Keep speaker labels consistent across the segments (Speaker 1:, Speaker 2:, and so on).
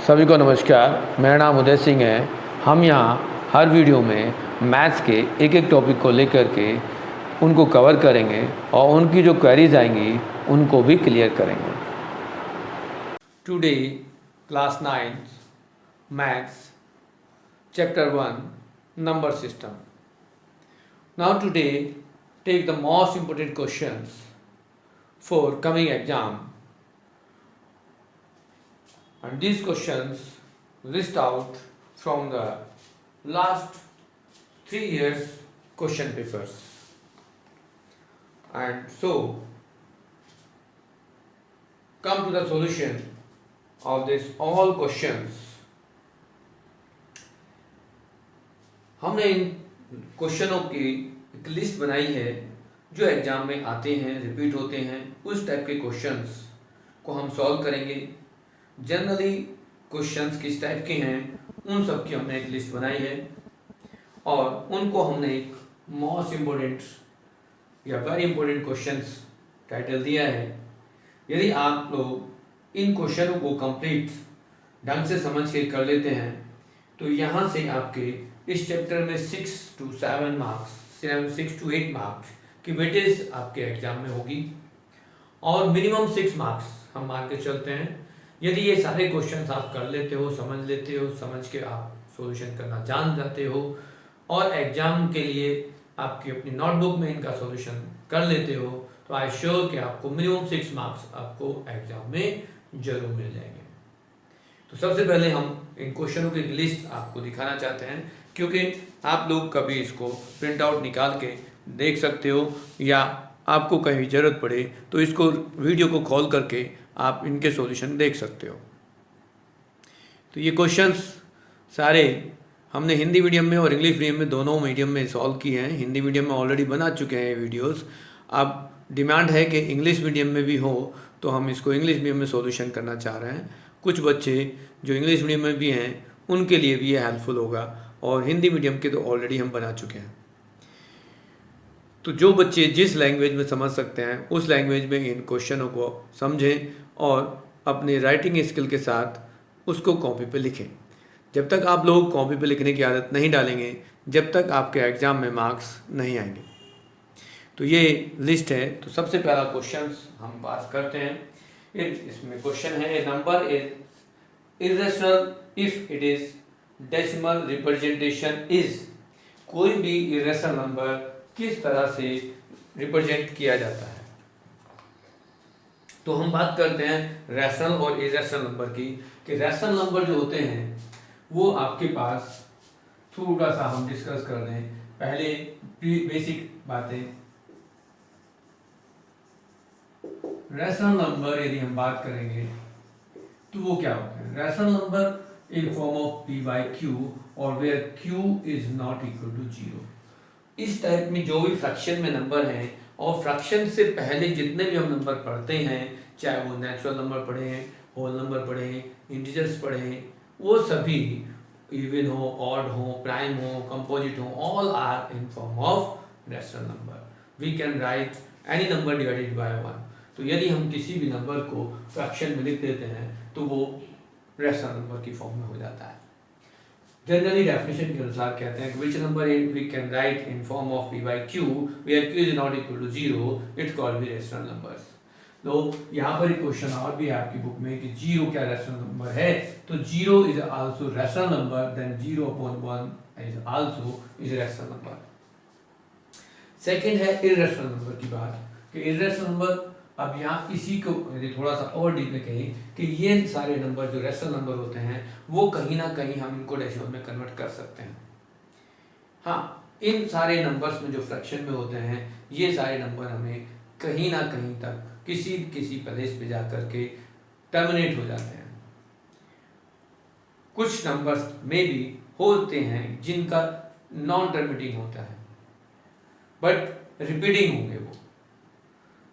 Speaker 1: सभी को नमस्कार। मेरा नाम उदय सिंह है। हम यहाँ हर वीडियो में मैथ्स के एक एक टॉपिक को लेकर के उनको कवर करेंगे और उनकी जो क्वेरीज आएंगी उनको भी क्लियर करेंगे। Today class 9 maths chapter 1 number system. Now today take the most important questions for coming exam, and these questions list out from the last 3 years question papers. And so come to the solution of this all questions. हमने इन क्वेश्चनों की एक list बनाई है जो exam में आते हैं, repeat होते हैं। उस टाइप के क्वेश्चंस को हम सॉल्व करेंगे। जनरली क्वेश्चंस किस टाइप के हैं उन सब की हमने एक लिस्ट बनाई है और उनको हमने एक मोस्ट इम्पोर्टेंट या वेरी इम्पोर्टेंट क्वेश्चंस टाइटल दिया है। यदि आप लोग इन क्वेश्चनों को कंप्लीट ढंग से समझ के कर लेते हैं तो यहाँ से आपके इस चैप्टर में 6 to 7 मार्क्स 6 to 8 मार्क्स की वेटेज आपके एग्जाम में होगी और मिनिमम 6 मार्क्स हम मान के चलते हैं। यदि ये सारे क्वेश्चंस आप कर लेते हो, समझ के आप सॉल्यूशन करना जान जाते हो और एग्जाम के लिए आपकी अपनी नोटबुक में इनका सॉल्यूशन कर लेते हो तो आई श्योर कि आपको मिनिमम 6 मार्क्स आपको एग्जाम में जरूर मिल जाएंगे। तो सबसे पहले हम इन क्वेश्चनों की लिस्ट आपको दिखाना चाहते हैं क्योंकि आप लोग कभी इसको प्रिंट आउट निकाल के देख सकते हो या आपको कहीं ज़रूरत पड़े तो इसको वीडियो को कॉल करके आप इनके सॉल्यूशन देख सकते हो। तो ये क्वेश्चंस सारे हमने हिंदी मीडियम में और इंग्लिश मीडियम में दोनों मीडियम में सॉल्व किए हैं। हिंदी मीडियम में ऑलरेडी बना चुके हैं वीडियोस। अब डिमांड है कि इंग्लिश मीडियम में भी हो तो हम इसको इंग्लिश मीडियम में सॉल्यूशन करना चाह रहे हैं। कुछ बच्चे जो इंग्लिश मीडियम में भी हैं उनके लिए भी ये हेल्पफुल होगा और हिंदी मीडियम के तो ऑलरेडी हम बना चुके हैं। तो जो बच्चे जिस लैंग्वेज में समझ सकते हैं उस लैंग्वेज में इन क्वेश्चनों को समझें और अपने राइटिंग स्किल के साथ उसको कॉपी पे लिखें। जब तक आप लोग कॉपी पे लिखने की आदत नहीं डालेंगे जब तक आपके एग्ज़ाम में मार्क्स नहीं आएंगे। तो ये लिस्ट है। तो सबसे पहला क्वेश्चन हम बात करते हैं। इसमें क्वेश्चन है, a number is irrational if it is decimal representation is. कोई भी इर्रेशनल नंबर किस तरह से रिप्रेजेंट किया जाता है। तो हम बात करते हैं रैशनल और इरेशनल नंबर की कि रैशनल नंबर जो होते हैं वो आपके पास थोड़ा सा हम डिस्कस कर दें पहले बेसिक बातें। रैशनल नंबर यदि हम बात करेंगे तो वो क्या होते हैं। Rational number in form of p by q और where q is not equal to 0। इस टाइप में जो भी फ्रैक्शन में नंबर हैं और फ्रैक्शन से पहले जितने भी हम नंबर पढ़ते हैं, चाहे वो नेचुरल नंबर पढ़े हैं, होल नंबर पढ़े हैं, इंटीजर्स पढ़े हैं, वो सभी इवन हो, ऑड हो, प्राइम हो, कंपोजिट हो, all are in form of rational number. We can write any number divided by 1। तो यदि हम किसी भी नंबर को फ्रैक्शन में लिख देते हैं तो वो रैशनल नंबर की फॉर्म में हो जाता है। जनरली डेफिनेशन के अनुसार कहते हैं कि which number we can write in form of p by q where q is not equal to 0 it's called be rational numbers. तो यहाँ पर एक क्वेश्चन और भी है आपकी बुक में कि 0 क्या रैशनल नंबर है। तो 0 is also rational number, then 0/1 is also is rational number. Second है इर्रेशनल नंबर की बात कि इर्रेशनल नंबर, अब यहाँ इसी को यदि थोड़ा सा और डीप में कहें कि ये सारे नंबर जो रैशनल नंबर होते हैं वो कहीं ना कहीं हम इनको डेसिमल में कन्वर्ट कर सकते हैं। हाँ, इन सारे नंबर्स में जो फ्रैक्शन में होते हैं ये सारे नंबर हमें कहीं ना कहीं तक किसी किसी प्लेस पे जाकर के टर्मिनेट हो जाते हैं। कुछ नंबर्स में भी होते हैं जिनका नॉन टर्मिनेटिंग होता है बट रिपीटिंग होंगे वो।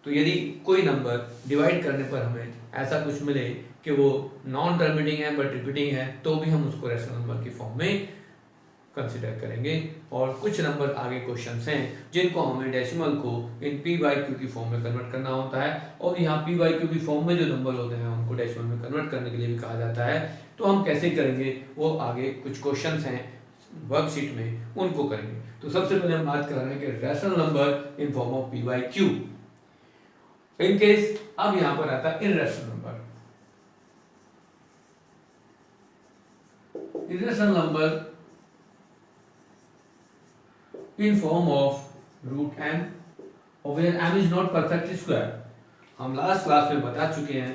Speaker 1: तो यदि कोई नंबर डिवाइड करने पर हमें ऐसा कुछ मिले कि वो नॉन टर्मिनेटिंग है बट रिपीटिंग है तो भी हम उसको रैशनल नंबर की फॉर्म में कंसिडर करेंगे। और कुछ नंबर आगे क्वेश्चंस हैं जिनको हमें डेसिमल को इन पी बाई क्यू की फॉर्म में कन्वर्ट करना होता है, और यहाँ पी बाई क्यू की फॉर्म में जो नंबर होते हैं उनको डेसिमल में कन्वर्ट करने के लिए भी कहा जाता है। तो हम कैसे करेंगे वो आगे कुछ क्वेश्चंस हैं वर्कशीट में, उनको करेंगे। तो सबसे पहले हम बात कर रहे हैं कि rational number in form of P by Q. In case अब यहां पर आता है irrational number. Irrational number in form of root m और where m is not perfect square। हम लास्ट क्लास में बता चुके हैं,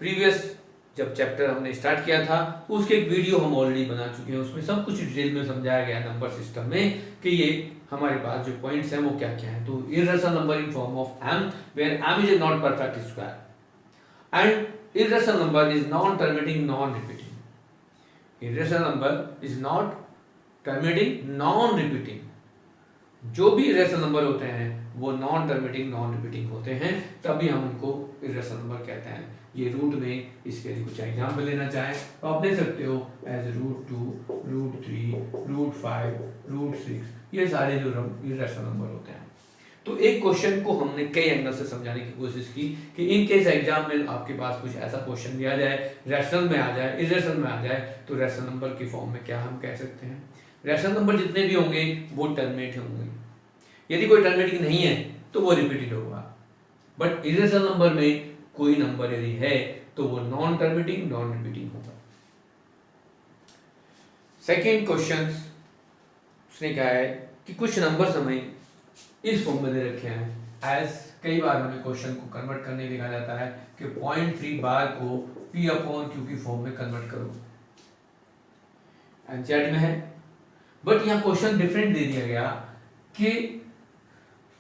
Speaker 1: प्रीवियस जब चैप्टर हमने स्टार्ट किया था तो उसके एक वीडियो हम ऑलरेडी बना चुके हैं, उसमें सब कुछ डिटेल में समझाया गया नंबर सिस्टम में कि ये हमारे पास जो पॉइंट्स हैं वो क्या क्या हैं। तो irrational number in form of m where m is not perfect square and irrational number is non terminating non repeating। irrational number is not terminating non repeating। जो भी इरेशनल नंबर होते हैं वो नॉन टर्मिनेटिंग नॉन रिपीटिंग होते हैं, तभी हम उनको इरेशनल नंबर कहते हैं। ये रूट में इसके लिए कुछ एग्जाम्पल लेना चाहें तो आप ले सकते हो एज √2, √3, √5, √6, ये सारे जो इरेशनल नंबर होते हैं। तो एक क्वेश्चन को हमने कई एंगल से समझाने की कोशिश की कि इन केस एग्जाम में आपके पास कुछ ऐसा क्वेश्चन दिया जाए, रैशनल में आ जाए, इरेशनल में आ जाए, तो रैशनल नंबर की फॉर्म में क्या हम कह सकते हैं। रैशनल नंबर जितने भी होंगे वो टर्मिनेट होंगे, यदि कोई टर्मिनेटिंग नहीं है तो वो रिपीटेड होगा। बट इरेशनल नंबर में कोई नंबर यदि है तो वो नॉन टर्मिनेटिंग नॉन रिपीटिंग होगा। सेकेंड क्वेश्चन उसने कहा है कि कुछ नंबर्स हमें इस फॉर्म में दे रखे हैं एज, कई बार हमें क्वेश्चन को कन्वर्ट करने के लिए कहा जाता है कि 0.3 बार को P/Q की फॉर्म में कन्वर्ट करो। एनसीईआरटी में है, बट यहाँ क्वेश्चन डिफरेंट दे दिया गया कि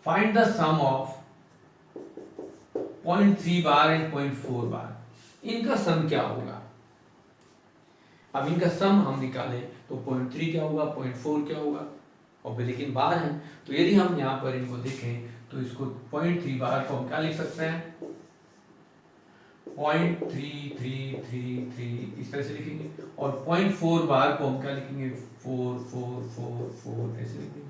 Speaker 1: find the sum of 0.3 bar and 0.4 bar, इनका सम क्या होगा। अब इनका सम हम निकालें तो 0.3 क्या होगा, 0.4 क्या होगा, और लेकिन बार है। तो यदि हम यहाँ पर इनको देखें तो इसको 0.3 बार को हम क्या लिख सकते हैं, 0.3333 इस तरह से लिखेंगे, और 0.4 बार को हम क्या लिखेंगे, 4444 ऐसे लिखेंगे।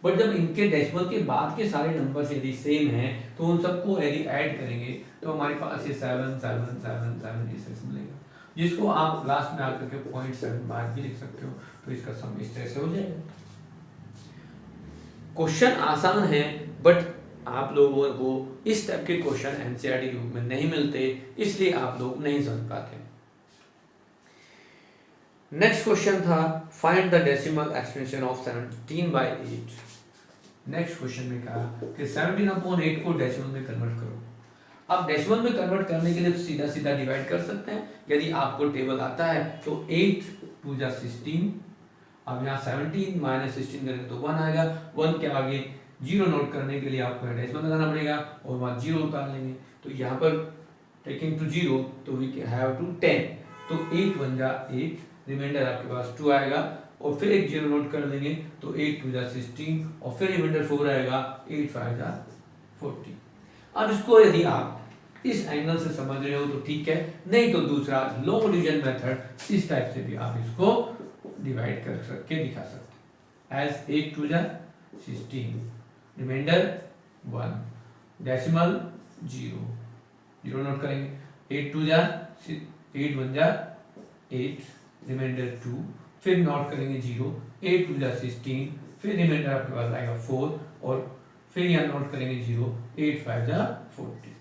Speaker 1: बट जब इनके डेसिमल के बाद के सारे नंबर्स यदि सेम हैं तो उन सबको यदि ऐड करेंगे तो हमारे पास ये 77777 इस तरह से मिलेगा, जिसको आप लास्ट में आकर के 0.7 बार भी लिख सकते हो। तो इसका सम इस तरह से हो जाएगा। क्वेश्चन आसान है, बट आप लोगों को इस टाइप के क्वेश्चन एनसीईआरटी के बुक में नहीं मिलते, इसलिए आप लोग नहीं समझ पाते। नेक्स्ट क्वेश्चन था find the decimal expansion of 17/8। Next question में कहा कि 17/8 को डेसिमल में कन्वर्ट करो। अब डेसिमल में कन्वर्ट करने के लिए सीधा सीधा डिवाइड कर सकते हैं, यदि आपको टेबल आता है तो 8 2 जा 16। अब यहाँ 17 - 16 करेंगे तो 1 आएगा, 1 के आगे 0 नोट करने के लिए आपको डेसिमल लगाना पड़ेगा और वहाँ 0 उतार लेंगे। तो यहाँ पर टेकिंग टू 0 तो वी हैव टू 10, तो 8 1 जा 8, रिमाइंडर आपके पास 2 आएगा, और फिर एक 0 नोट कर लेंगे तो 8 2 जा 16, और फिर रिमाइंडर 4 आएगा, 8 5 जा 40। अब इसको यदि आप इस एंगल से समझ रहे हो तो ठीक है, नहीं तो दूसरा लॉन्ग डिवीजन मेथड इस टाइप से भी आप इसको डिवाइड कर सकके दिखा सकते हैं एज 8 2 जा 16, रिमाइंडर 1, डेसिमल 0 नोट करेंगे, 8 2 जा 8 1 जा 8, रिमाइंडर 2, फिर नोट करेंगे 0, 8 2 जा 16, फिर रिमाइंडर आपके पास आएगा 4, और फिर यहाँ नोट करेंगे 0, 8 5 जा 40,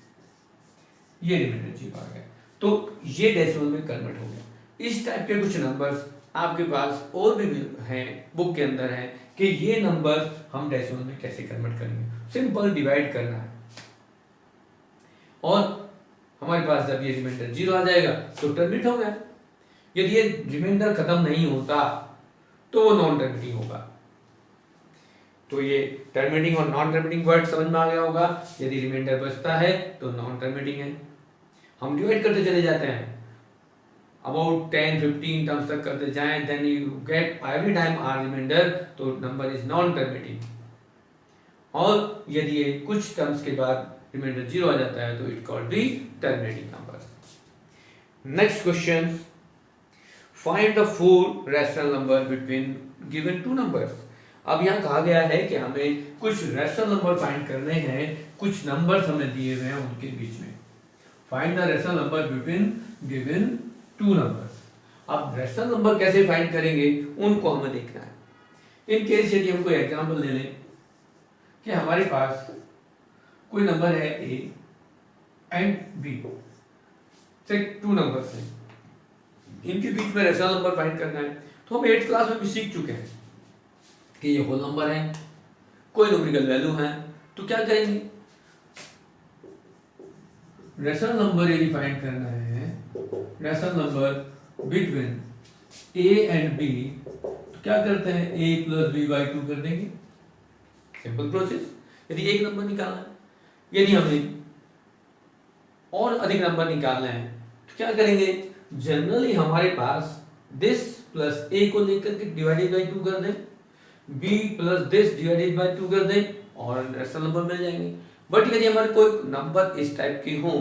Speaker 1: ये रिमाइंडर 0 आ गया। तो ये डेसिमल में कन्वर्ट हो गया। इस टाइप के कुछ नंबर्स आपके पास और भी हैं, बुक के अंदर हैं कि ये नंबर हम डेसिमल में कैसे कन्वर्ट करेंगे। सिंपल डिवाइड करना है, और हमारे पास जब ये रिमाइंडर 0 आ जाएगा तो टर्मिनेट हो गया। यदि ये रिमाइंडर खत्म नहीं होता तो वो नॉन टर्मिनेटिंग होगा। तो ये टर्मिनेटिंग और नॉन टर्मिनेटिंग वर्ड समझ में आ गया होगा। यदि रिमाइंडर बचता है तो नॉन टर्मिनेटिंग है। हम डिवाइड करते चले जाते हैं, अबाउट 10-15 टर्म्स तक करते जाएं, then you get every time are remainder, तो नंबर इज नॉन टर्मिनेटिंग। और यदि ये कुछ टर्म्स के बाद रिमाइंडर 0 आ जाता है तो it called be terminating number. Next question, find the four rational number between given two numbers. अब यहाँ कहा गया है कि हमें कुछ रैशनल नंबर फाइंड करने हैं, कुछ नंबर्स हमें दिए हुए हैं उनके बीच में। Find the rational number between given two numbers. अब रैशनल नंबर कैसे फाइंड करेंगे उनको हमें देखना है। इन केस यदि हम कोई एग्जांपल ले लें कि हमारे पास कोई नंबर है ए एंड बी, से टू नंबर्स हैं, इनके बीच में रैशनल नंबर फाइंड करना है। तो हम 8th क्लास में भी सीख चुके हैं कि ये होल नंबर है, कोई न्यूमेरिकल वैल्यू है, तो क्या करेंगे, रैशनल नंबर यदि फाइंड करना है, rational number between A and B, तो क्या करते हैं, ए प्लस बी बाई 2 कर देंगे, सिंपल प्रोसेस। यदि एक नंबर निकालना है, यदि हमें और अधिक नंबर निकालना है तो क्या करेंगे, जनरली हमारे पास दिस प्लस ए को लेकर के डिवाइडेड बाई 2 कर दें, B plus this divided by 2 कर दें और रैशनल नंबर मिल जाएंगे। बट यदि हमारे कोई नंबर इस टाइप के हो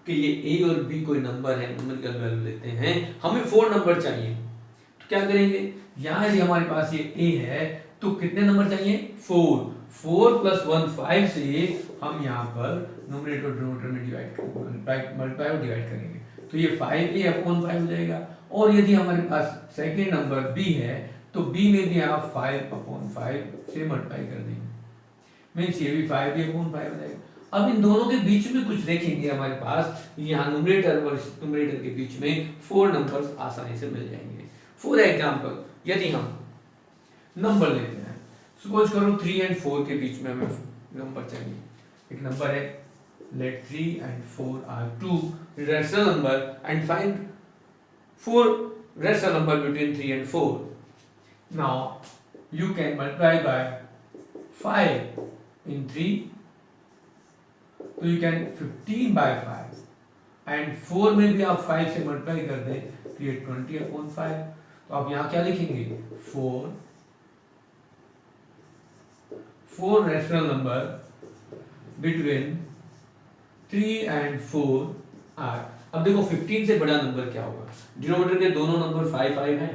Speaker 1: कि ये ए और बी कोई नंबर है, न्यूमेरिकल वैल्यू लेते हैं, हमें 4 नंबर चाहिए, तो क्या करेंगे, यहाँ यदि हमारे पास ये ए है तो कितने नंबर चाहिए, 4 प्लस 1 5 से हम यहाँ पर न्यूमरेटर डिनोमिनेटर में मल्टीप्लाई और डिवाइड करेंगे, तो ये 5a अपॉन 5 हो जाएगा। और यदि हमारे पास सेकेंड नंबर b है तो b में भी आप 5 अपॉन 5 से मल्टीप्लाई कर देंगे, मीन्स ये भी 5b अपॉन 5 हो जाएगा। अब इन दोनों के बीच में कुछ देखेंगे, हमारे पास यहाँ न्यूमरेटर और न्यूमरेटर के बीच में 4 नंबर्स आसानी से मिल जाएंगे। फॉर एग्जांपल यदि हम नंबर लेते हैं, सपोज करो 3 एंड 4 के बीच में हमें नंबर चाहिए, एक नंबर है, let 3 and 4 are two rational number and find 4 rational number between 3 and 4. Now you can multiply by 5 in 3, तो you can 15 by 5 and 4 में भी आप 5 से मल्टीप्लाई कर दें तो ये 20 अपॉन 5। तो आप यहाँ क्या लिखेंगे, 4 rational number between 3 and 4 are. अब देखो 15 से बड़ा नंबर क्या होगा, डिनोमिनेटर के दोनों नंबर 5 5 हैं,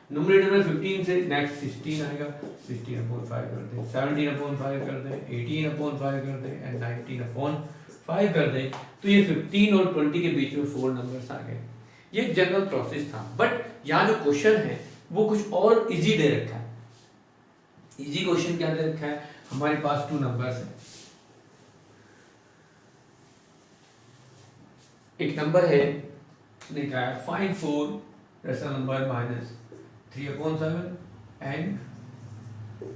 Speaker 1: न्यूमरेटर में 15 से नेक्स्ट 16 आएगा, 16 अपॉन 5 कर दें, 17 अपॉन 5 कर दें, 18 अपॉन 5 कर दें एंड 19 अपॉन 5 कर दें, तो ये 15 और 20 के बीच में 4 नंबर्स आ गए। ये एक जनरल प्रोसेस था, बट यहाँ जो क्वेश्चन है वो कुछ और इजी दे रखा है। इजी क्वेश्चन क्या दे रखा है, हमारे पास 2 नंबर्स हैं, एक नंबर है, लिखा है find 4 rational number minus 3 upon 7 and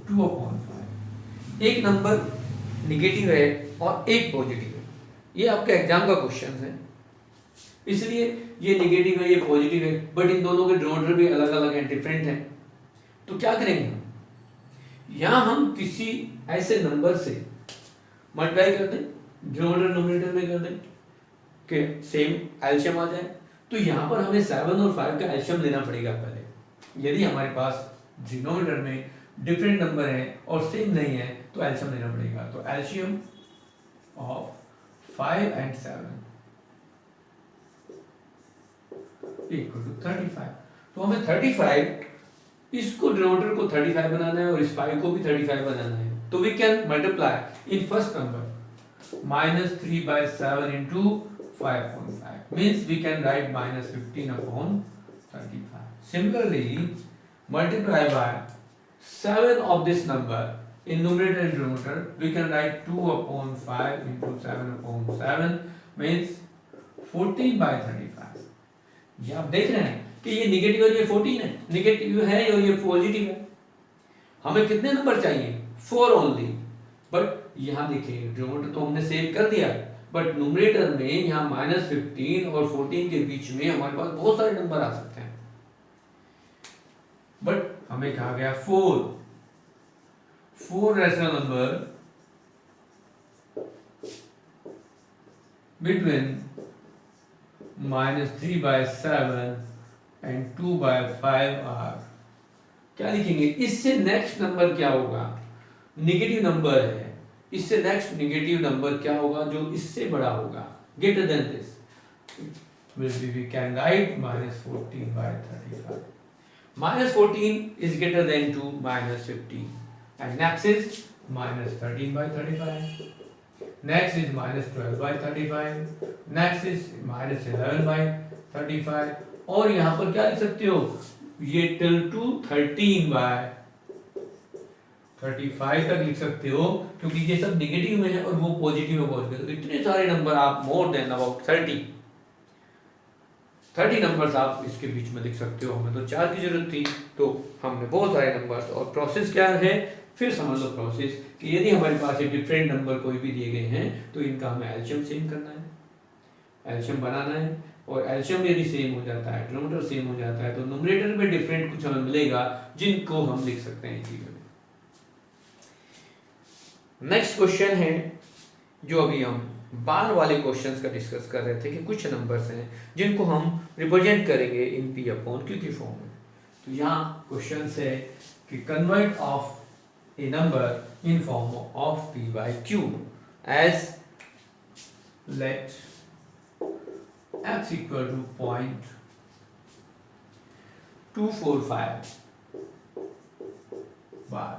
Speaker 1: 2 upon 5। एक नंबर निगेटिव है और एक पॉजिटिव है, ये आपके एग्जाम का क्वेश्चन है, इसलिए ये निगेटिव है ये पॉजिटिव है, बट इन दोनों के डिनोमिनेटर भी अलग अलग हैं, डिफरेंट हैं। तो क्या करेंगे, यहाँ हम किसी ऐसे नंबर से मल्टीप्लाई कर दें, डिनोमिनेटर न्यूमरेटर में कर दें कि सेम एलसीएम आ जाए। तो यहाँ पर हमें 7 और 5 का एलसीएम लेना पड़ेगा पहले। यदि हमारे पास डिनोमिनेटर में डिफरेंट नंबर है और सेम नहीं है तो एलसीएम लेना पड़ेगा। तो LCM of 5 and 7 equal to 35। तो हमें 35, इसको डिनोमिनेटर को 35 बनाना है और इस 5 को भी 35 बनाना है। तो we can multiply in first number -3 by 7 into 5.5 means we can write -15 upon 35. Similarly, multiply by 7 of this number in numerator and denominator, we can write 2 upon 5 into 7 upon 7 means 14 by 35. ये आप देख रहे हैं कि ये negative और ये 14 है, निगेटिव है और ये पॉजिटिव है। हमें कितने नंबर चाहिए, 4 ओनली। बट यहाँ देखिए डिनोमिनेटर तो हमने सेव कर दिया, बट न्यूमरेटर में यहाँ -15 और 14 के बीच में हमारे पास बहुत सारे नंबर आ सकते हैं। बट हमें कहा गया 4 rational number between -3 by 7 and 2 by 5 are. क्या लिखेंगे, इससे नेक्स्ट नंबर क्या होगा, निगेटिव नंबर है, इससे नेक्स्ट निगेटिव नंबर क्या होगा जो इससे बड़ा होगा, greater than this. will be, we can write minus 14 by 35. Minus 14 is greater than to minus 15. And next is minus 13 by 35. Next is minus 12 by 35. Next is minus 11 by 35. और यहाँ पर क्या लिख सकते हो, ये till to 13 by 35 तक लिख सकते हो, क्योंकि ये सब नेगेटिव में है और वो पॉजिटिव में पहुंच गए। तो इतने सारे नंबर आप मोर देन अबाउट 30 नंबर्स आप इसके बीच में लिख सकते हो। हमें तो 4 की जरूरत थी, तो हमने बहुत सारे नंबर्स। और प्रोसेस क्या है, फिर समझ लो प्रोसेस, कि यदि हमारे पास ये डिफरेंट नंबर कोई भी दिए गए हैं तो इनका हमें एलसीएम सेम करना है, एलसीएम बनाना है। और एलसीएम यदि सेम हो जाता है, डिनोमिनेटर सेम हो जाता है, तो न्यूमरेटर में डिफरेंट कुछ हमें मिलेगा जिनको हम लिख सकते हैं चीजों में। नेक्स्ट क्वेश्चन है जो अभी हम बार वाले क्वेश्चंस का डिस्कस कर रहे थे, कि कुछ नंबर्स हैं जिनको हम रिप्रेजेंट करेंगे इन पी अपॉन क्यू की फॉर्म में। तो यहाँ क्वेश्चन है कि convert of a number in form of P by Q as let x equal to 0.245 बार।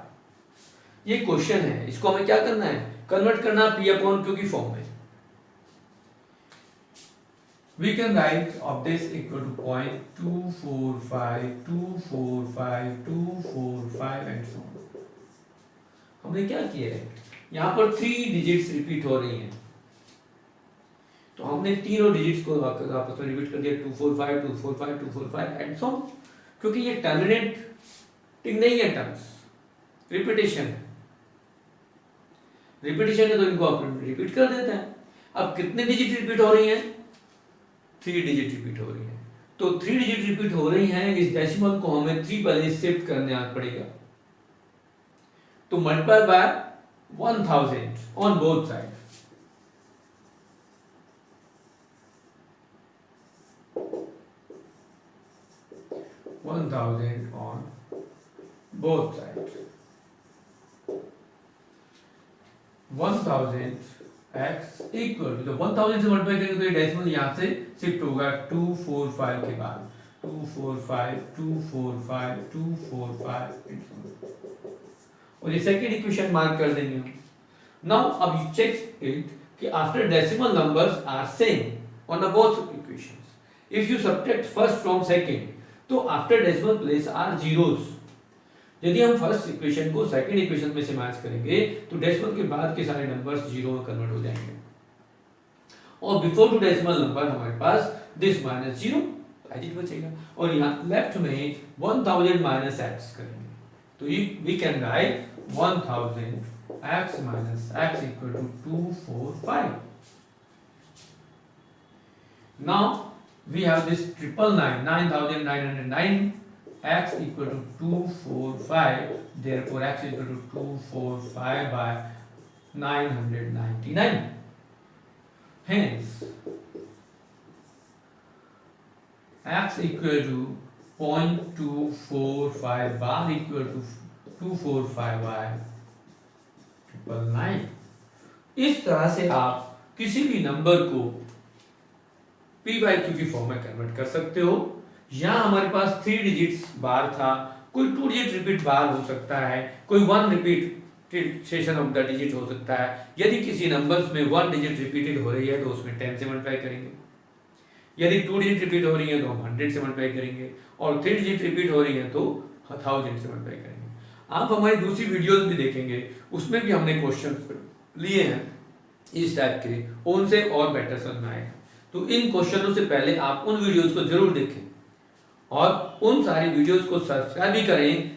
Speaker 1: ये क्वेश्चन है, इसको हमें क्या करना है, कन्वर्ट करना पी अपॉन क्यू की फॉर्म में। We can write of this equal to 0.245, 245, 245 and so on। हमने क्या किया है, यहाँ पर 3 डिजिट्स रिपीट हो रही हैं, तो हमने तीनों डिजिट्स को आपस में रिपीट कर दिया, 245, 245, 245 एंड सो ऑन। क्योंकि ये टर्मिनेटिंग नहीं है, टर्म्स रिपीटेशन है, रिपीटेशन है, तो इनको आप रिपीट कर देते हैं। अब कितने डिजिट रिपीट हो रही हैं, 3 डिजिट रिपीट हो रही हैं। तो 3 डिजिट रिपीट हो रही हैं, इस डेसिमल को हमें 3 पहले शिफ्ट करने आ पड़ेगा, तो multiply by 1000 on both side. on both sides, 1000 x equal to, जब 1000 से मल्टीप्लाई करेंगे तो ये डेसिमल यहाँ से शिफ्ट होगा 245 के बाद, 245, 245, 245 और ये सेकंड इक्वेशन मार्क कर देंगे हम। नाउ अब यू चेक इट कि after decimal numbers are same on both equations, if you subtract first from second, तो after decimal place are zeros. यदि हम फर्स्ट इक्वेशन को सेकंड इक्वेशन में से मैच करेंगे तो डेसिमल के बाद के सारे नंबर्स जीरो में कन्वर्ट हो जाएंगे, और बिफोर टू डेसिमल नंबर हमारे पास this minus zero as it बचेगा, और यहाँ लेफ्ट में 1000 माइनस एक्स करेंगे, तो we can write 1000 x minus x equal to 245. Now we have this 9909 x equal to 245, therefore x equal to 245 by 999. Hence x equal to 0.245 bar equal to 245 by 999। इस तरह से आप किसी भी number को p by Q की form में convert कर सकते हो। यहाँ हमारे पास 3 डिजिट्स बार था, कोई 2 डिजिट रिपीट बार हो सकता है, कोई 1 रिपीटेशन ऑफ द डिजिट हो सकता है। यदि किसी नंबर्स में 1 डिजिट रिपीटेड हो रही है तो उसमें 10 से मल्टीप्लाई करेंगे, यदि 2 डिजिट रिपीट हो रही है तो हम 100 से मल्टीप्लाई करेंगे, और 3 डिजिट रिपीट हो रही है तो 1000 से मल्टीप्लाई करेंगे। आप हमारी दूसरी वीडियोस भी देखेंगे, उसमें भी हमने क्वेश्चंस लिए हैं इस टाइप के, उनसे और बेटर समझ में आएगा। तो इन क्वेश्चनों से पहले आप उन वीडियोस को जरूर देखें और उन सारी वीडियोस को सब्सक्राइब भी करें,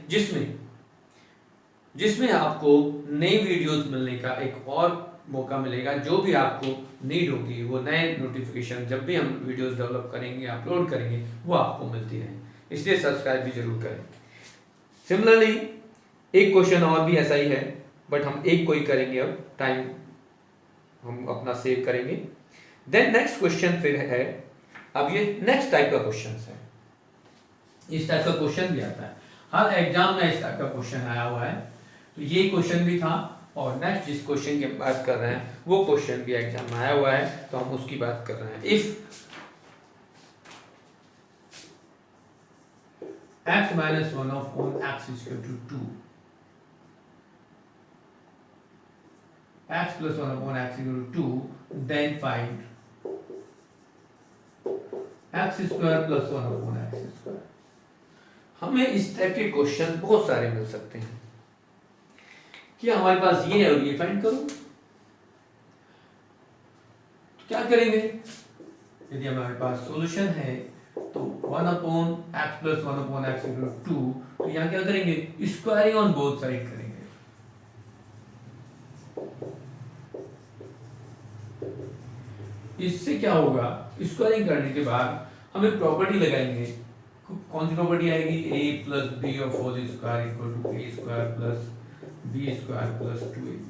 Speaker 1: जिसमें आपको नई वीडियोस मिलने का एक और मौका मिलेगा। जो भी आपको नीड होगी वो नए नोटिफिकेशन जब भी हम वीडियोस डेवलप करेंगे, अपलोड करेंगे, वो आपको मिलती रहे, इसलिए सब्सक्राइब भी जरूर करें। सिमिलरली एक क्वेश्चन और भी ऐसा ही है, बट हम एक को ही करेंगे, अब टाइम हम अपना सेव करेंगे। देन नेक्स्ट क्वेश्चन फिर है, अब ये नेक्स्ट टाइप का क्वेश्चन है, इस टाइप का क्वेश्चन भी आता है, हर एग्जाम में इस टाइप का क्वेश्चन आया हुआ है। तो ये क्वेश्चन भी था, और नेक्स्ट जिस क्वेश्चन की बात कर रहे हैं वो क्वेश्चन भी एग्जाम में आया हुआ है, तो हम उसकी बात कर रहे हैं। If x minus 1 upon x is equal to 2, x plus 1 upon x equal to 2, then find x square plus 1 upon x square। हमें इस टाइप के क्वेश्चन बहुत सारे मिल सकते हैं कि हमारे पास ये है और ये फाइंड करो। तो क्या करेंगे, यदि हमारे पास सॉल्यूशन है तो 1 upon x plus 1 upon x equal to 2, तो यहाँ क्या करेंगे, स्क्वायरिंग ऑन बोथ साइड करेंगे। इससे क्या होगा, स्क्वायरिंग करने के बाद हमें प्रॉपर्टी लगाएंगे। कौन सी प्रॉपर्टी आएगी, a प्लस बी और whole square equal to a square plus B square plus 2ab।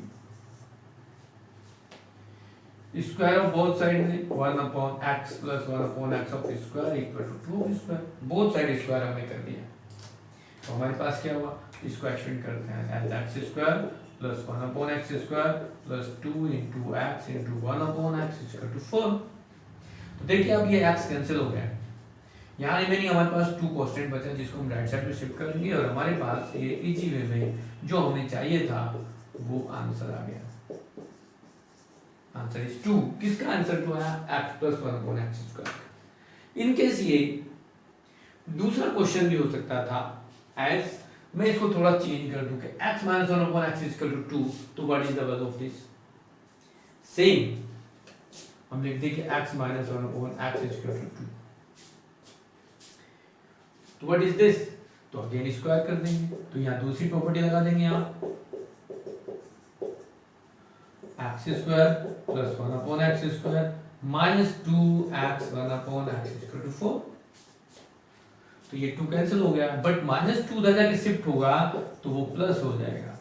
Speaker 1: Square of both side में 1 upon x plus 1 upon x of square equal to 2 square, both side square हमने कर दिया। तो हमारे पास क्या हुआ, इसको एक्सटेंड करते हैं as x square plus 1 upon x square plus 2 into x into 1 upon x equal to 4। तो देखिए अब ये x कैंसिल हो गया, यहाँ रिमेनिंग हमारे पास 2 कांस्टेंट बचा जिसको हम राइट साइड पे शिफ्ट करेंगे और हमारे पास ये इजी वे में जो हमें चाहिए था वो आंसर आ गया। Answer is 2। किसका आंसर 2 आया, x plus 1 upon x square. In case ये दूसरा क्वेश्चन भी हो सकता था, एज मैं इसको थोड़ा चेंज कर दूं कि x minus 1 upon x equal to 2, तो what is the value of this, same हम लिख दें कि x minus 1 upon x equal to 2, तो व्हाट इज दिस, तो अगेन स्क्वायर कर देंगे। तो यहाँ दूसरी प्रॉपर्टी लगा देंगे आप, x square plus 1 upon x square minus 2x 1 upon x equal to 4। तो ये 2 कैंसिल हो गया, बट माइनस 2 उधर जाके शिफ्ट होगा तो वो प्लस हो जाएगा।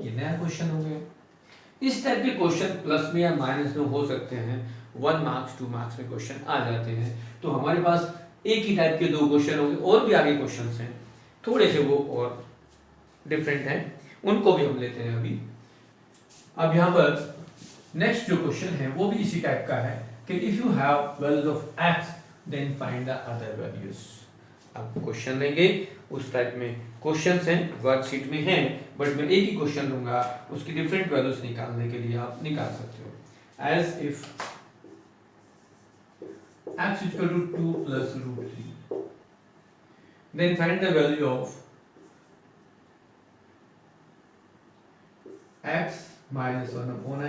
Speaker 1: ये नया क्वेश्चन हो गया। इस टाइप के क्वेश्चन प्लस में या माइनस में हो सकते हैं, 1 मार्क्स 2 मार्क्स में क्वेश्चन आ जाते हैं। तो हमारे पास एक ही टाइप के 2 क्वेश्चन होंगे, और भी आगे क्वेश्चंस हैं थोड़े से वो और डिफरेंट हैं, उनको भी हम लेते हैं अभी। अब यहाँ पर नेक्स्ट जो क्वेश्चन है वो भी इसी टाइप का है कि if you have values of x then find the other values. अब क्वेश्चन लेंगे, उस टाइप में क्वेश्चंस हैं, वर्कशीट में हैं, बट मैं एक ही क्वेश्चन लूंगा, उसकी डिफरेंट वैल्यूज निकालने के लिए आप निकाल सकते हो। As if x equal to 2 plus root 3, then find the value of x minus 1 upon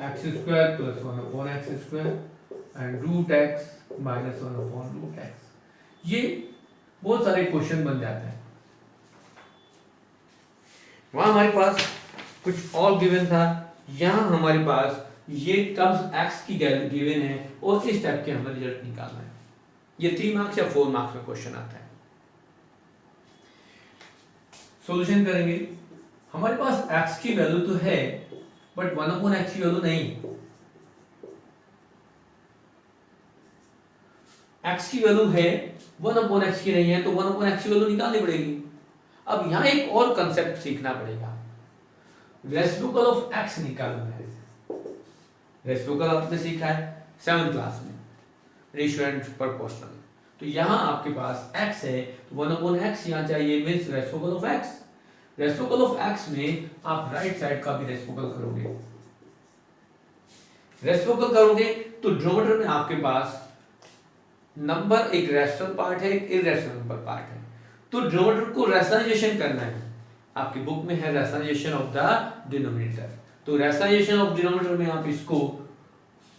Speaker 1: x square plus 1 upon x square and root x minus 1 upon root x। ये बहुत सारे क्वेश्चन बन जाते हैं। वहां हमारे पास कुछ और गिवन था, यहां हमारे पास ये टर्म्स x की वैल्यू गिवन है और इस टाइप के हमें रिजल्ट निकालना है। ये 3 मार्क्स या 4 मार्क्स में क्वेश्चन आता है। सॉल्यूशन करेंगे, हमारे पास x की वैल्यू तो है बट 1 अपॉन x की वैल्यू नहीं। x की वैल्यू है, 1 अपॉन x की नहीं है, तो 1 अपॉन x की वैल्यू निकालनी पड़ेगी। अब यहां एक और कंसेप्ट सीखना पड़ेगा, रेसिप्रोकल ऑफ x निकालना है। रेसिप्रोकल आपने सीखा है 7th क्लास में, रेशियो एंड प्रोपोर्शनल। तो यहां आपके पास x है तो 1 अपॉन x यहां चाहिए, means reciprocal of x। Reciprocal of x में आप राइट साइड का भी रेसिप्रोकल करोगे। रेसिप्रोकल करोगे तो डिनोमिनेटर में आपके पास नंबर एक रैशनल पार्ट है, एक इरैशनल नंबर पार्ट है, तो डिनोमिनेटर को रैशनलाइजेशन करना है। आपकी बुक में है रैशनलाइजेशन ऑफ द डिनोमिनेटर, तो रैशनलाइजेशन ऑफ डिनोमिनेटर में आप इसको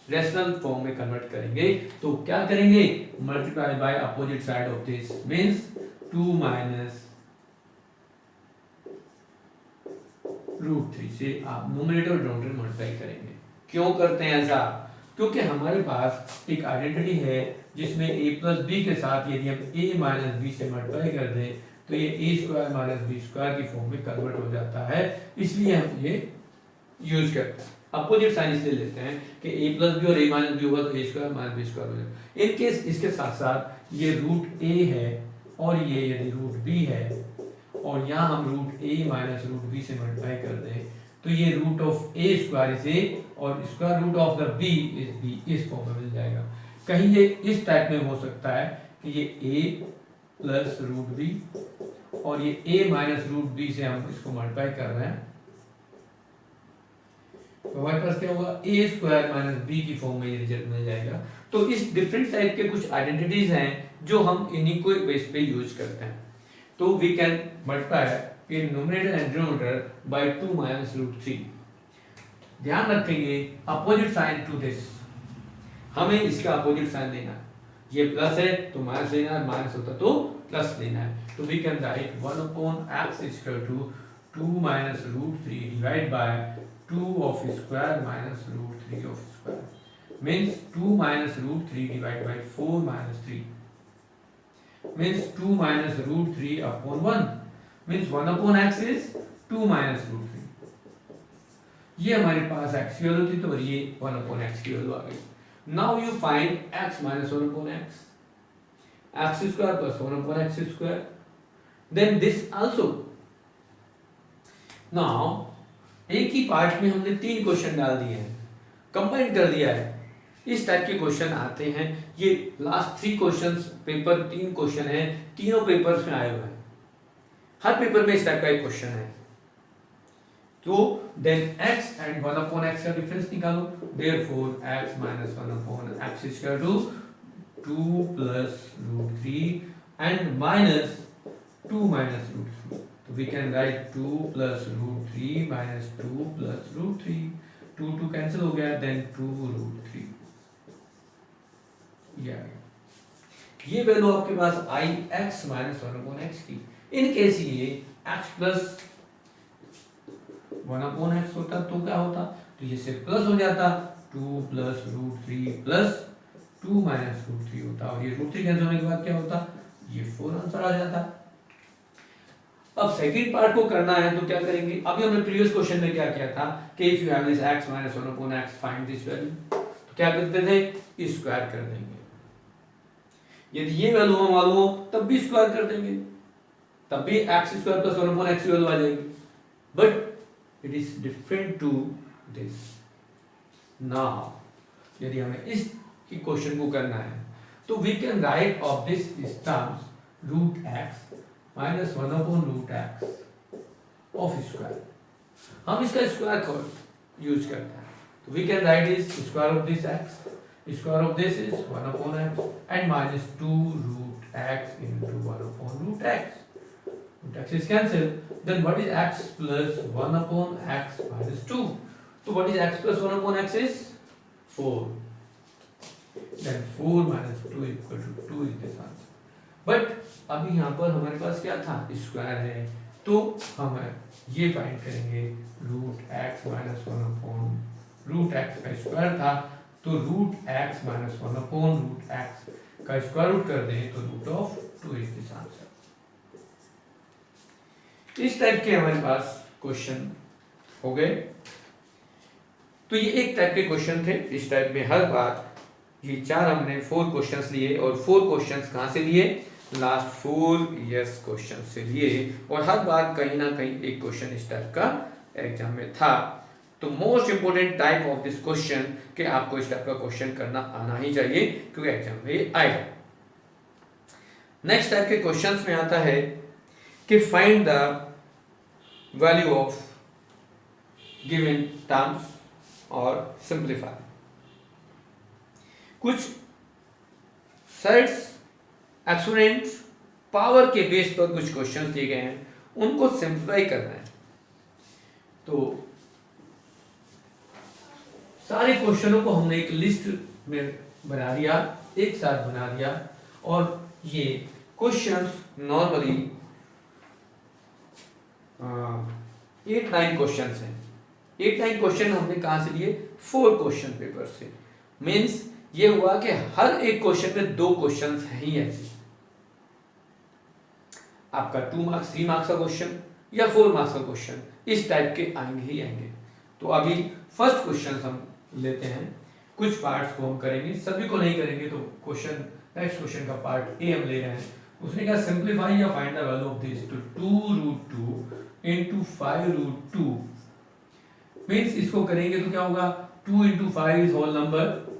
Speaker 1: रैशनल फॉर्म में कन्वर्ट करेंगे। तो क्या करेंगे, multiply by opposite side of this, means 2 minus root 3 से आप न्यूमरेटर और डिनोमिनेटर मल्टीप्लाई करेंगे। क्यों करते हैं ऐसा, क्योंकि हमारे पास एक आइडेंटिटी है जिसमें a प्लस बी के साथ यदि हम a माइनस बी से मल्टीप्लाई कर दें तो ये a square minus B square की फॉर्म में कन्वर्ट हो जाता है, इसलिए हम ये यूज करते हैं। अपोजिट साइन इसलिए लेते हैं कि a प्लस बी और a माइनस बी होगा तो a square minus B square हो जाएगा। इन केस इसके साथ साथ ये रूट a है और ये यदि रूट b है और यहाँ हम root a minus root b से मल्टीप्लाई कर दें तो ये root of A square is A और square root of the B is B, इस फॉर्म में मिल जाएगा। कहीं ये इस टाइप में हो सकता है कि ये ए प्लस रूट बी और ये a माइनस रूट बी से हम इसको मल्टीप्लाई कर रहे हैं, तो हमारे पास क्या होगा, ए स्क्वायर माइनस बी की फॉर्म में ये रिजल्ट मिल जाएगा। तो इस डिफरेंट टाइप के कुछ आइडेंटिटीज हैं जो हम इन्हीं को बेस पे यूज करते हैं। तो we can multiply in numerator and denominator by 2 minus root 3। ध्यान रखेंगे अपोजिट साइन टू दिस, हमें इसका अपोजिट साइन लेना है। ये प्लस है तो माइनस लेना है, माइनस होता तो प्लस लेना है। तो we can write 1 upon x is equal to 2 minus root 3 divide by 2 of square minus root 3 of square means 2 minus root 3 divide by 4 minus 3 means 2 minus root 3 upon 1 means 1 upon x is 2 minus root 3। ये हमारे पास x की value थी तो ये 1 upon x की value आ गई। Now you find x minus 1 upon x square plus 1 upon x square, then this also। Now एक ही part में हमने 3 क्वेश्चन डाल दिए हैं, कंबाइन कर दिया है। इस टाइप के क्वेश्चन आते हैं। ये लास्ट 3 क्वेश्चंस पेपर 3 क्वेश्चन है, तीनों पेपर्स में आए हुए हैं। हर पेपर में इस टाइप का एक क्वेश्चन है। तो then x and 1 upon x का डिफरेंस निकालो। Therefore x minus 1 upon x is equal to 2 plus root 3 and minus 2 minus root 3। तो we can write 2 plus root 3 minus 2 plus root 3। 2 cancel हो गया, then 2 root 3। ये value आपके पास आई x minus 1 upon x की। In case ये x plus 1 upon x होता तो क्या होता, तो ये से प्लस हो जाता, 2 plus root 3 plus 2 minus root 3 होता और ये रूट 3 कैंसिल होने के बाद क्या होता, ये 4 आंसर आ जाता। अब सेकंड पार्ट को करना है तो क्या करेंगे, अभी हमने प्रीवियस क्वेश्चन में क्या किया था कि if you have this x minus 1 upon x find this value, तो क्या करते थे, स्क्वायर कर देंगे। यदि ये वैल्यू हमें मालूम हो तब भी स्क्वायर कर देंगे, तब भी x square plus 1 upon x की वैल्यू आ जाएगी। But it is different to this। now यदि हमें इस क्वेश्चन को करना है तो we can write of this terms root x minus 1 upon root x of square। हम इसका स्क्वायर यूज करते हैं, तो we can write is square of this x, square of this is 1 upon x and minus 2 root x into 1 upon root x। root x is cancelled, then what is x plus 1 upon x minus 2? So what is x plus 1 upon x is 4। then 4 minus 2 equal to 2 is this answer। but अभी यहाँ पर हमारे पास क्या था, square है, तो हम ये फाइंड करेंगे root x minus 1 upon root x का स्क्वायर था, तो root x minus 1 upon root x का स्क्वायर रूट कर दें तो root of 2 is this answer। इस टाइप के हमारे पास क्वेश्चन हो गए। तो ये एक टाइप के क्वेश्चन थे। इस टाइप में हर बार ये 4 हमने 4 क्वेश्चंस लिए और 4 क्वेश्चंस कहाँ से लिए, लास्ट 4 इयर्स क्वेश्चन से लिए और हर बार कहीं ना कहीं एक क्वेश्चन इस टाइप का एग्जाम में था। तो most important type of this question कि आपको इस टाइप का क्वेश्चन करना आना ही चाहिए क्योंकि एग्जाम में ये आएगा। नेक्स्ट टाइप के क्वेश्चंस में आता है कि find the value of given terms और सिंप्लीफाई। कुछ सेट्स एक्सपोनेंट पावर के बेस पर कुछ क्वेश्चंस दिए गए हैं, उनको सिंप्लीफाई करना है। तो सारे क्वेश्चनों को हमने एक लिस्ट में बना दिया, एक साथ बना दिया और ये क्वेश्चंस नॉर्मली 8-9 क्वेश्चंस हैं। 8-9 क्वेश्चन हमने कहाँ से लिए, 4 क्वेश्चन पेपर से। मीन्स ये हुआ कि हर एक क्वेश्चन में 2 क्वेश्चंस हैं ही ऐसे। आपका 2 मार्क्स 3 मार्क्स का क्वेश्चन या 4 मार्क्स का क्वेश्चन इस टाइप के आएंगे ही आएंगे। तो अभी फर्स्ट क्वेश्चन हम लेते हैं, कुछ पार्ट्स को हम करेंगे, सभी को नहीं करेंगे। तो क्वेश्चन नेक्स्ट क्वेश्चन का पार्ट ए हम ले रहे हैं। उसने कहा सिंप्लीफाई या find the value of this, तो 2 रूट 2 into 5 root 2 मीन्स इसको करेंगे तो क्या होगा, 2 into 5 is whole number,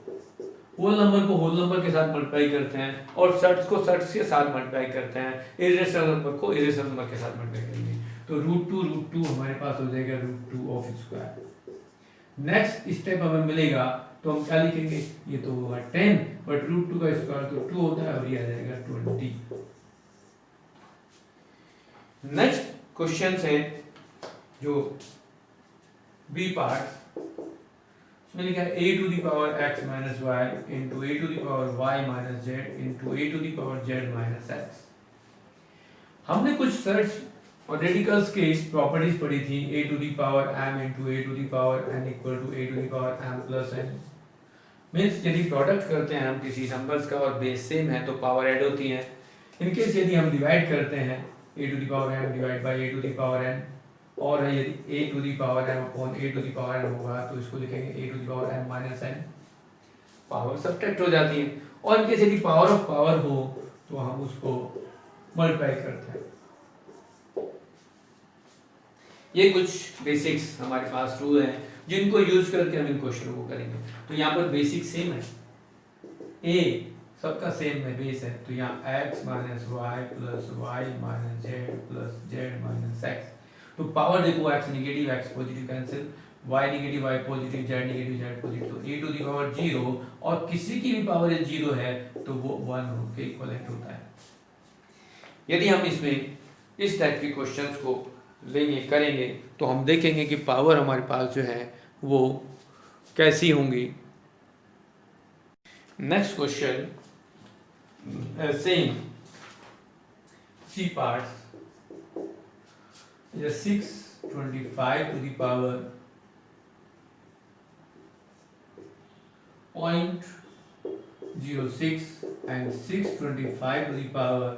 Speaker 1: whole number को होल नंबर के साथ मल्टीप्लाई करते हैं और सर्ट्स को सर्ट्स के साथ मल्टीप्लाई करते हैं, इरेशनल नंबर को इरेशनल नंबर के साथ मल्टीप्लाई करेंगे, तो रूट टू हमारे पास हो जाएगा root 2 of square. Next step हमें मिलेगा तो हम क्या लिखेंगे, ये तो होगा 10 बट रूट 2 का स्क्वायर तो 2 होता है और ये आ जाएगा 20। नेक्स्ट क्वेश्चन है जो बी पार्ट, इसमें लिखा है a to the power x minus Y into a to the power y minus Z into a to the power z minus x। हमने कुछ सर्च और रेडिकल्स के प्रॉपर्टीज पढ़ी थी, a to the power m into a to the power n equal to a to the power m plus n। Means यदि product करते हैं हम किसी नंबर्स का और बेस सेम है तो पावर ऐड होती है। इनकेस यदि हम डिवाइड करते हैं a to the power m divide by a to the power n, और यदि a to the power m upon a to the power n होगा तो इसको लिखेंगे a to the power m minus n, power subtract हो जाती है। और इनकेस यदि पावर ऑफ पावर हो तो हम उसको मल्टीप्लाई करते हैं। ये कुछ बेसिक्स हमारे पास रूल हैं जिनको यूज करके हम इन क्वेश्चनों को करेंगे। तो यहाँ पर बेसिक सेम है, a सबका सेम है, बेस है, तो यहाँ x minus y plus y minus z plus z minus x. तो पावर देखो, x negative x positive cancel, y negative y positive z negative z positive, तो a टू द पावर 0 और किसी की भी पावर 0 है तो वो 1 के इक्विवेलेंट होता है। यदि हम इसमें इस टाइप के क्वेश्चंस को लेंगे करेंगे तो हम देखेंगे कि पावर हमारे पास जो है वो कैसी होंगी। Next question same C parts, 625 to the power 0.06 and 625 to the power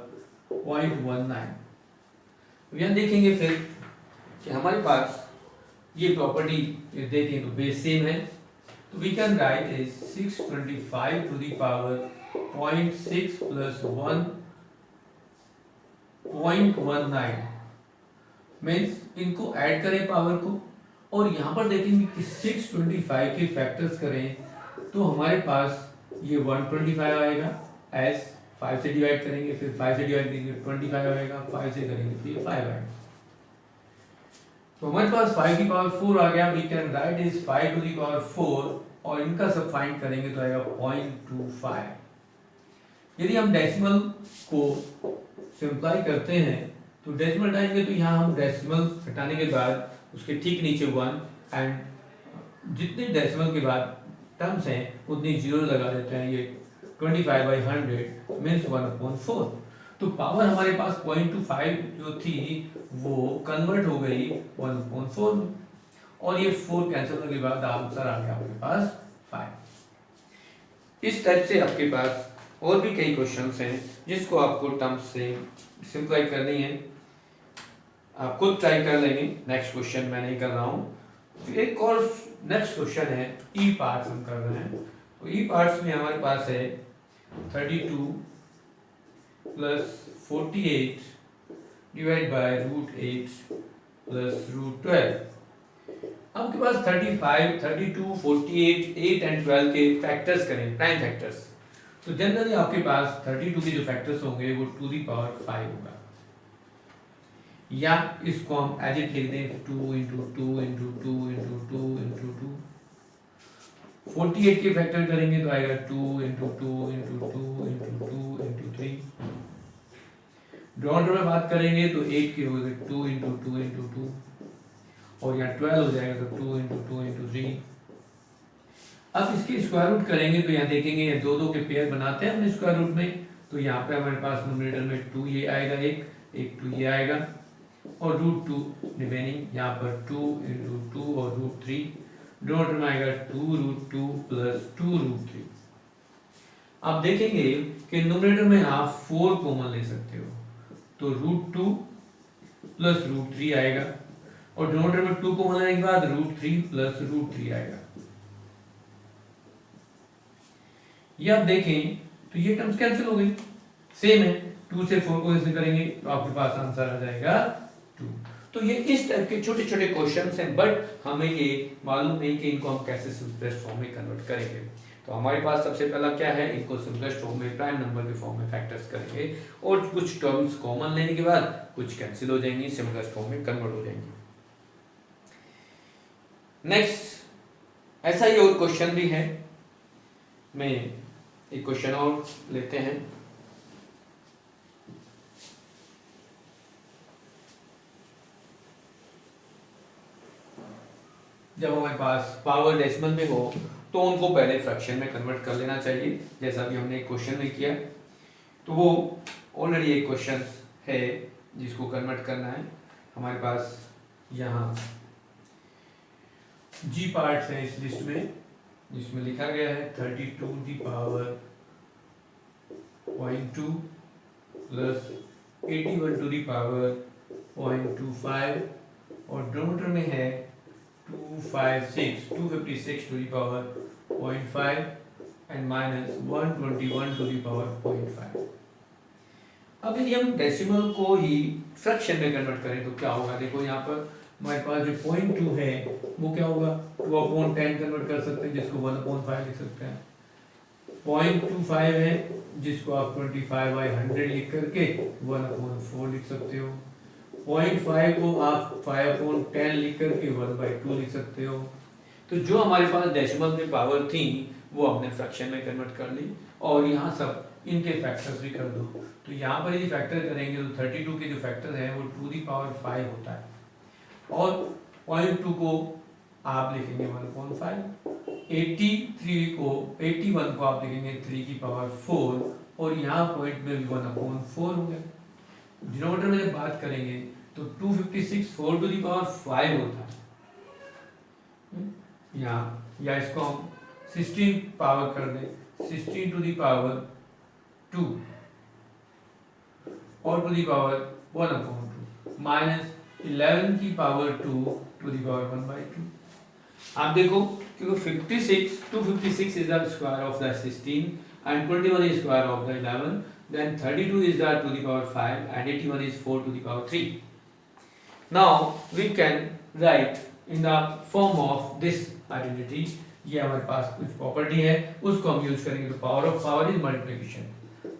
Speaker 1: 0.19। यहाँ देखेंगे फिर कि हमारे पास ये प्रॉपर्टी देखें तो बेस सेम है, तो we can write is 625 to the power 0.6 plus 1.19 means इनको ऐड करें पावर को, और यहाँ पर देखेंगे कि 625 के फैक्टर्स करें तो हमारे पास ये 125 आएगा, एस 5 से डिवाइड करेंगे, फिर 5 से डिवाइड करेंगे 25 आएगा, 5 से करेंगे तो ये 5 आएगा। तो हमारे पास 5 की पावर 4 आ गया, we can write is 5 to the power 4 और इनका सब फाइंड करेंगे तो आएगा 0.25। यदि हम डेसिमल को सिंप्लाई करते हैं तो डेसिमल हटाएंगे तो यहाँ हम डेसिमल हटाने के बाद उसके ठीक नीचे 1 एंड जितने डेसिमल के बाद टर्म्स हैं उतनी जीरो लगा देते हैं। ये 25/100 मीन्स 1/4। तो पावर हमारे पास 0.25 जो थी वो कन्वर्ट हो गई 1/4 में, और ये 4 कैंसिल होने के बाद आंसर आ गया आपके पास 5। इस टाइप से आपके पास और भी कई क्वेश्चंस हैं जिसको आपको टर्म्स से सिंप्लाई करनी है, आप खुद ट्राई कर लेंगे। नेक्स्ट क्वेश्चन मैं नहीं कर रहा हूँ। एक और नेक्स्ट क्वेश्चन है ई पार्ट्स हम कर रहे हैं। तो ई पार्ट्स में हमारे पास है 32 प्लस 48 डिवाइड बाय √8 प्लस √12। आपके पास 35, 32, 48, 8 एंड 12 के फैक्टर्स करें, प्राइम फैक्टर्स। तो जनरली आपके पास 32 के जो फैक्टर्स होंगे वो टू दी पावर 5 होगा, या इसको हम एज इट लिख दें 2 इंटू 2 इंटू 2 इंटू 2 इंटू 2। 48 के फैक्टर करेंगे तो आएगा 2 into 2 into 2 into 2 into 3। Denominator में बात करेंगे तो 8 के हो गए 2 इंटू 2 इंटू 2, और यहाँ 12 हो जाएगा तो 2 इंटू 2 इंटू 3। अब इसके स्क्वायर रूट करेंगे तो यहाँ देखेंगे ये दो दो के पेयर बनाते हैं हमने स्क्वायर रूट में, तो यहाँ पे हमारे पास न्यूमरेटर में 2 ये आएगा, एक 2 ये आएगा, और √2 रिमेनिंग यहाँ पर 2 इंटू 2 और √3। डिनोमिनेटर में आएगा 2√2 प्लस 2√3। आप देखेंगे कि न्यूमरेटर में आप 4 कॉमन ले सकते हो, तो √2 प्लस √3 आएगा, और डिनोमिनेटर में 2 कॉमन लेने के बाद √3 प्लस √3 आएगा। ये आप देखें तो ये टर्म्स कैंसिल हो गई, सेम है। 2 से 4 को कैंसिल करेंगे तो आपके पास आंसर आ जाएगा 2। तो ये इस टाइप के छोटे छोटे क्वेश्चन हैं, बट हमें ये मालूम नहीं कि इनको हम कैसे सिंपलेस्ट फॉर्म में कन्वर्ट करेंगे। तो हमारे पास सबसे पहला क्या है, इनको सिंपलेस्ट फॉर्म में प्राइम नंबर के फॉर्म में फैक्टर्स करेंगे और कुछ टर्म्स कॉमन लेने के बाद कुछ कैंसिल हो जाएंगी, सिंपलेस्ट फॉर्म में कन्वर्ट हो जाएंगी। नेक्स्ट ऐसा ही और क्वेश्चन भी है, मैं एक क्वेश्चन और लेते हैं। जब हमारे पास पावर डेसिमल में हो तो उनको पहले फ्रैक्शन में कन्वर्ट कर लेना चाहिए, जैसा कि हमने एक क्वेश्चन में किया। तो वो ऑलरेडी एक क्वेश्चन है जिसको कन्वर्ट करना है। हमारे पास यहाँ जी पार्ट्स है इस लिस्ट में, जिसमें लिखा गया है 32 की power 0.2 plus 81 to the power 0.25 और डिनोमिनेटर में है 256 to the power 0.5 and minus 121 to the power 0.5। अब यदि हम डेसिमल को ही फ्रैक्शन में कन्वर्ट करें तो क्या होगा, देखो यहाँ पर हमारे पास जो 0.2 है वो क्या होगा, 2/10 कन्वर्ट कर सकते हैं, जिसको 1/5 लिख सकते हैं। 0.25 है जिसको आप 25/100 लिख करके 1/4 लिख सकते हो। 0.5 को आप 5/10 लिख करके 1/2 लिख सकते हो। तो जो हमारे पास डेसिमल में पावर थी वो हमने फ्रैक्शन में कन्वर्ट कर ली, और यहाँ सब इनके फैक्टर्स भी कर दो। तो यहाँ पर यदि फैक्टर करेंगे तो 32 के जो फैक्टर है वो 2⁵ होता है, और 0.2 को आप लिखेंगे 1/5, 81 को आप लिखेंगे 3⁴, और यहाँ पॉइंट में भी 1/4 हो गया। डिनोमिनेटर में जब बात करेंगे तो 256 4⁵ होता है यहाँ, या इसको हम 16 पावर कर दें, 16⁵ 2 और 1/2 माइनस 11 की पावर 2 1/2। आप देखो क्योंकि 256 is the square of the 16 and 21 is square of the 11, then 32 is the 2⁵ and 81 is 4⁵. Now we can write in the form of this identity। ये हमारे पास कुछ प्रॉपर्टी है, उसको हम यूज करेंगे। तो power of power is multiplication,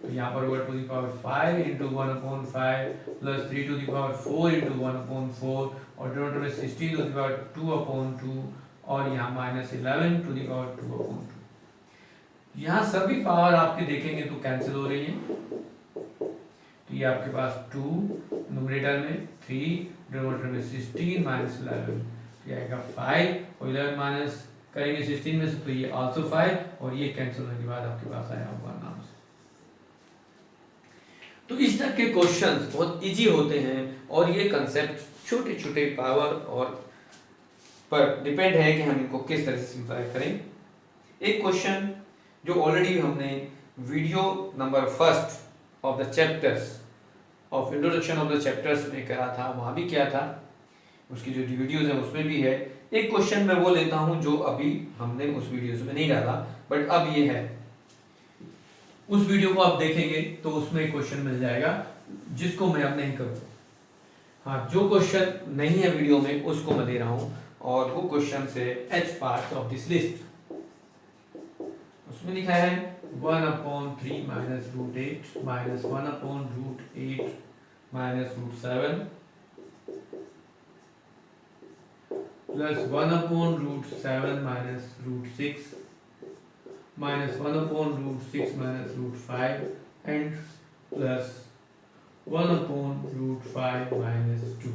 Speaker 1: तो यहाँ पर होगा 2⁵ into 1/5 प्लस 3⁴ into 1/4 और डिनोमिनेटर में 16⁵2/2 और यहाँ माइनस 11⁵2/2। यहाँ सभी पावर आपके देखेंगे तो कैंसिल हो रही है। तो ये आपके पास 2 न्यूमरेटर में 3, डिनोमिनेटर में 16 माइनस 11, ये आएगा 5 और 11 माइनस करेंगे 16 में से तो ये आल्सो 5, और ये कैंसिल होने के बाद आपके पास आया होगा नाम से। तो इस तरह के क्वेश्चंस बहुत इजी होते हैं, और ये कंसेप्ट छोटे छोटे पावर और पर डिपेंड है कि हम इनको किस तरह से सिंप्लीफाई करें। एक क्वेश्चन जो ऑलरेडी हमने video number 1 of the chapters of introduction of the chapters में करा था, वहाँ भी किया था, उसकी जो वीडियोज है उसमें भी है। एक क्वेश्चन मैं वो लेता हूँ जो अभी हमने उस वीडियोज में नहीं डाला, बट अब ये है, उस वीडियो को आप देखेंगे तो उसमें एक क्वेश्चन मिल जाएगा जिसको मैं अब नहीं करूँगा। हाँ, जो क्वेश्चन नहीं है वीडियो में उसको मैं दे रहा हूँ, और वो क्वेश्चन से H parts of this list. उसमें लिखा है 1/3 minus √8 minus 1/8 minus √7 plus 1/7 minus √6 minus 1/6 minus √5 and plus 1/5 minus 2।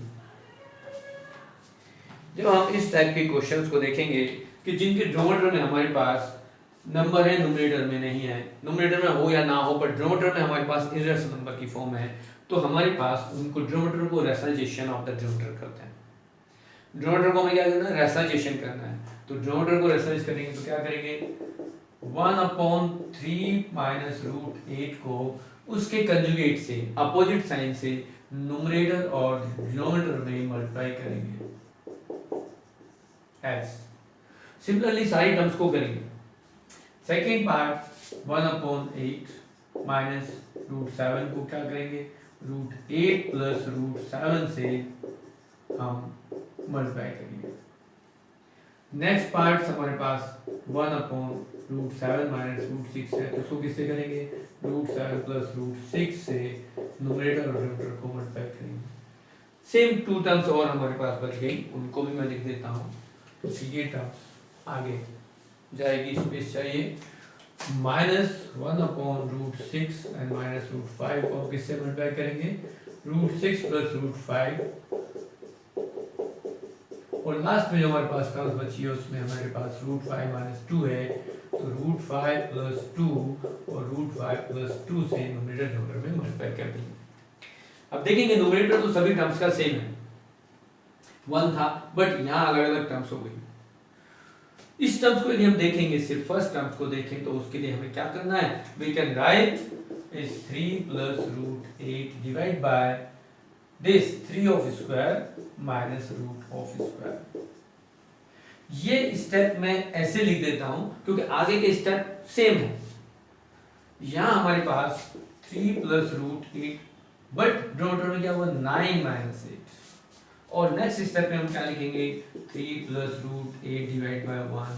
Speaker 1: जब हम इस टाइप के क्वेश्चंस को देखेंगे कि जिनके डिनोमिनेटर में हमारे पास नंबर है, न्यूमरेटर में नहीं है, न्यूमरेटर में हो या ना हो, पर डिनोमिनेटर में हमारे पास इरेशनल नंबर की फॉर्म है, तो हमारे पास उनको डिनोमिनेटर को रेशनलाइजेशन ऑफ द डिनोमिनेटर करते हैं। डिनोमिनेटर को हमें क्या करना है, रेशनलाइजेशन करना है। तो डिनोमिनेटर को रेशनलाइज करेंगे तो क्या करेंगे, 1/3 माइनस √8 को उसके कंजुगेट से, अपोजिट साइन से न्यूमरेटर और डिनोमिनेटर में मल्टीप्लाई करेंगे एस। सिमिलरली सारी टर्म्स को करेंगे। सेकेंड पार्ट 1/8 माइनस √7 को क्या करेंगे, √8 प्लस √7 से हम मल्टीप्लाई करेंगे। नेक्स्ट पार्ट हमारे पास 1/√7 माइनस √6 है, तो उसको किससे करेंगे? √7 प्लस √6 से न्यूमरेटर और डिनोमिनेटर को मल्टीप्लाई करेंगे। सेम 2 टर्म्स और हमारे पास बच गई, उनको भी मैं लिख देता हूँ। तो ये टर्म्स आगे जाएगी, स्पेस चाहिए। -1/√6 एंड -√5 को किससे मल्टीप्लाई करेंगे? √6 प्लस √5, और लास्ट में जो हमारे पास टर्म्स बची है उसमें हमारे पास √5 - 2 है, तो √5 प्लस 2 और √5 प्लस 2 से न्यूमरेटर डिनोमिनेटर में मल्टीप्लाई कर देंगे। अब देखेंगे न्यूमरेटर तो सभी टर्म्स का सेम है, 1 था, बट यहाँ अलग अलग टर्म्स हो गई। इस टर्म्स को यदि हम देखेंगे, सिर्फ फर्स्ट टर्म्स को देखें, तो उसके लिए हमें क्या करना है? We can write is 3 plus √8 divide by this 3 of square minus √(²). ये स्टेप मैं ऐसे लिख देता हूं क्योंकि आगे के स्टेप सेम है। यहां हमारे पास 3 प्लस √8, बट डिनोमिनेटर में क्या हुआ? 9 - 8, और नेक्स्ट स्टेप में हम क्या लिखेंगे? 3 प्लस √8 डिवाइड बाय 1,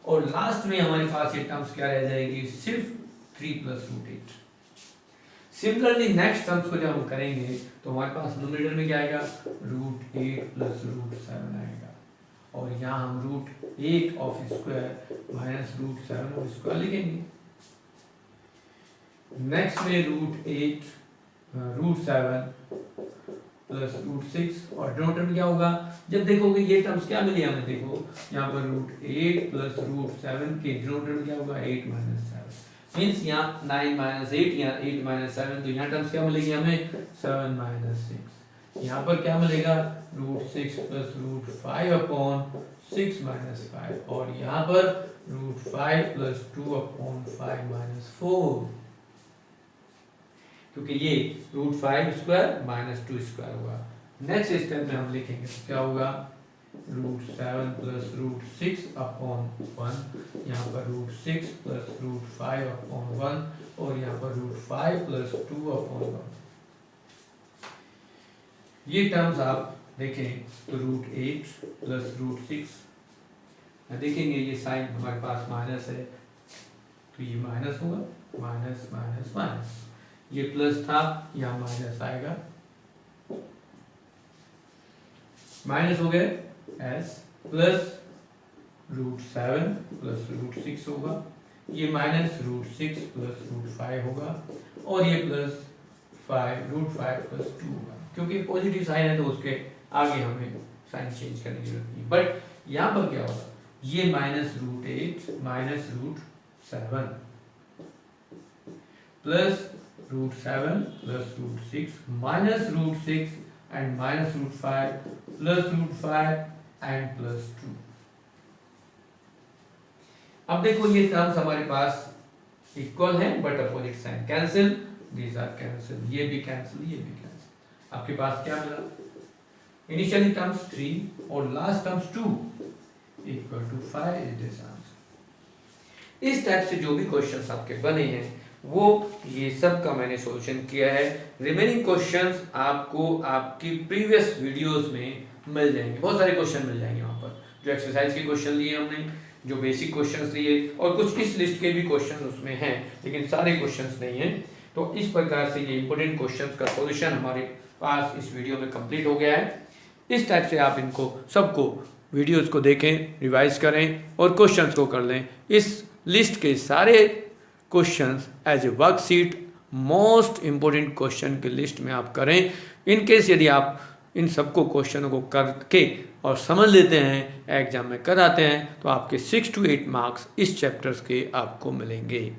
Speaker 1: और लास्ट में हमारे पास ये टर्म्स क्या रह जाएगी? सिर्फ 3 प्लस √8। सिमिलरली नेक्स्ट टर्म्स को जब हम करेंगे तो हमारे पास न्यूमरेटर में क्या आएगा? √8 प्लस √7 आएगा, और यहाँ हम √8 of square minus √7 of square लिखेंगे। नेक्स्ट में √8 √7 प्लस √6, और डिनोमिनेटर में क्या होगा? जब देखोगे ये टर्म्स क्या मिली हमें, देखो यहाँ पर √8 प्लस √7 के डिनोमिनेटर में क्या होगा? 8 - 7, मीन्स यहाँ 9 - 8, यहाँ 8 - 7, तो यहाँ टर्म्स क्या मिलेगी हमें? 7 - 6। यहाँ पर क्या मिलेगा? √6 प्लस √5/6 - 5, और यहाँ पर √5 प्लस 2/5 - 4, क्योंकि ये √5² माइनस 2² होगा। नेक्स्ट स्टेप में हम लिखेंगे तो क्या होगा? √7 प्लस √6/1, यहाँ पर √6 प्लस √5/1, और यहाँ पर √5 प्लस 2/1। ये टर्म्स आप देखें तो √8 प्लस √6, देखेंगे ये साइन हमारे पास माइनस है, तो ये माइनस होगा, माइनस माइनस माइनस, ये प्लस था, यहाँ माइनस आएगा, माइनस हो गए एस, प्लस √7 प्लस √6 होगा, ये माइनस √6 प्लस √5 होगा, और ये प्लस √5 प्लस 2 होगा। क्योंकि पॉजिटिव साइन है तो उसके आगे हमें साइन चेंज करने की जरूरत नहीं, बट यहाँ पर क्या होगा? ये -√8 minus √7 plus √7 plus √6 minus √6 and minus √5 plus √5 and plus 2। अब देखो ये टर्म्स हमारे पास इक्वल है but opposite sign, cancel, these are cancel, ये भी कैंसिल, ये भी कैंसिल। आपके पास क्या मिला? इनिशियली टर्म्स 3 और last terms 2 equal to 5 is this answer. इस टाइप से जो भी क्वेश्चंस आपके बने हैं वो ये सब का मैंने सॉल्यूशन किया है। रिमेनिंग क्वेश्चंस आपको आपकी प्रीवियस वीडियोस में मिल जाएंगे, बहुत सारे क्वेश्चन मिल जाएंगे वहाँ पर, जो एक्सरसाइज के क्वेश्चन लिए हमने, जो बेसिक क्वेश्चंस लिए, और कुछ इस लिस्ट के भी क्वेश्चन उसमें हैं, लेकिन सारे क्वेश्चंस नहीं हैं। तो इस प्रकार से ये इंपॉर्टेंट क्वेश्चंस का सॉल्यूशन हमारे पास इस वीडियो में कंप्लीट हो गया है। इस टाइप से आप इनको सबको वीडियोस को देखें, रिवाइज करें और क्वेश्चंस को कर लें। इस लिस्ट के सारे questions as a worksheet most important question की लिस्ट में आप करें। इन केस यदि आप इन सबको क्वेश्चनों को करके और समझ लेते हैं, एग्जाम में कर आते हैं, तो आपके 6 to 8 मार्क्स इस चैप्टर्स के आपको मिलेंगे।